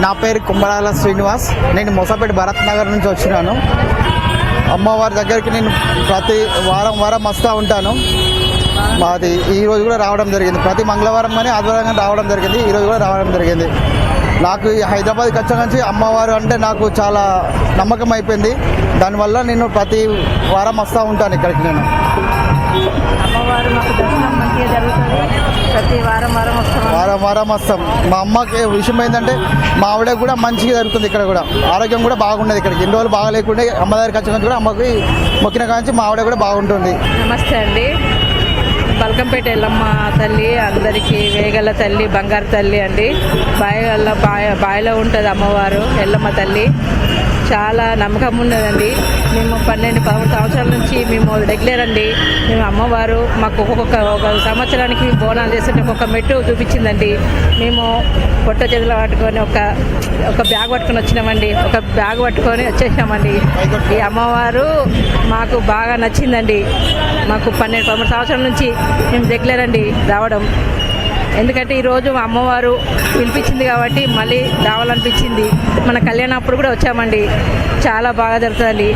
నా పేరు కుంభరాల శ్రీనివాస్. నేను మొసపేట భరత్ నగర్ నుంచి వచ్చినాను. అమ్మవారి దగ్గరికి నేను ప్రతి వారం వస్తూ ఉంటాను. మాది ఈరోజు కూడా రావడం జరిగింది. ప్రతి మంగళవారం కానీ ఆదివారం రావడం జరిగింది. ఈరోజు కూడా రావడం జరిగింది. నాకు ఈ హైదరాబాద్కి వచ్చా నుంచి అమ్మవారు అంటే నాకు చాలా నమ్మకం అయిపోయింది. దానివల్ల నేను ప్రతి వారం వస్తూ ఉంటాను ఇక్కడికి. నేను అమ్మవారు మాకు దర్శనం మంచిగా జరుగుతుంది. ప్రతి వారం వస్తాం. మా అమ్మకి విషయం ఏంటంటే మా ఆవిడ కూడా మంచిగా జరుగుతుంది. ఇక్కడ కూడా ఆరోగ్యం కూడా బాగుండేది. ఇక్కడికి ఎన్ని రోజులు బాగాలేకుంటే అమ్మ దగ్గరికి వచ్చిన కూడా అమ్మకి మొక్కిన కాంచి మా ఆవిడ కూడా బాగుంటుంది. నమస్తే అండి. బల్కంపేట ఎల్లమ్మ తల్లి అందరికీ వేగల తల్లి, బంగారు తల్లి అండి. బాయిలో ఉంటుంది అమ్మవారు ఎల్లమ్మ తల్లి. చాలా నమ్మకం ఉన్నదండి. మేము 12-13 సంవత్సరాల నుంచి మేము రెగ్యులర్ అండి. మేము అమ్మవారు మాకు ఒక సంవత్సరానికి బోనాలు చేస్తుంటే ఒక్కొక్క మెట్టు చూపించిందండి. మేము పొట్ట చేతులు పట్టుకొని ఒక బ్యాగ్ పట్టుకొని వచ్చినామండి. ఒక బ్యాగ్ పట్టుకొని వచ్చేసామండి. ఈ అమ్మవారు మాకు బాగా నచ్చిందండి. మాకు 12-13 సంవత్సరాల నుంచి మేము రెగ్యులర్ అండి రావడం. ఎందుకంటే ఈరోజు అమ్మవారు పిలిపించింది కాబట్టి మళ్ళీ రావాలనిపించింది. మన కళ్యాణం అప్పుడు కూడా వచ్చామండి. చాలా బాగా జరుగుతుందండి.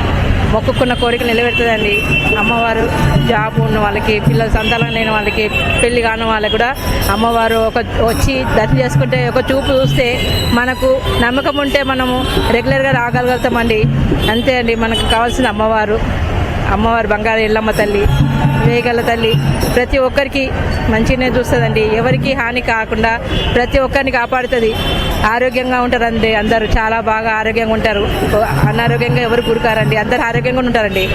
మొక్కుకున్న కోరికలు నిలబెడుతుందండి అమ్మవారు. జాబ్ ఉన్న వాళ్ళకి, పిల్లల సంతానం లేని వాళ్ళకి, పెళ్లి కాని వాళ్ళకి కూడా అమ్మవారు వచ్చి దర్శనం చేసుకుంటే ఒక చూపు చూస్తే మనకు నమ్మకం ఉంటే మనము రెగ్యులర్గా రాగలుగుతామండి. అంతే అండి. మనకు కావాల్సిన అమ్మవారు బంగారు ఎల్లమ్మ తల్లి, వేగల తల్లి. ప్రతి ఒక్కరికి మంచిగానే చూస్తుందండి. ఎవరికి హాని కాకుండా ప్రతి ఒక్కరిని కాపాడుతుంది. ఆరోగ్యంగా ఉంటారండి అందరూ. చాలా బాగా ఆరోగ్యంగా ఉంటారు. అనారోగ్యంగా ఎవరు గురికారండి. అందరూ ఆరోగ్యంగా ఉంటారండి.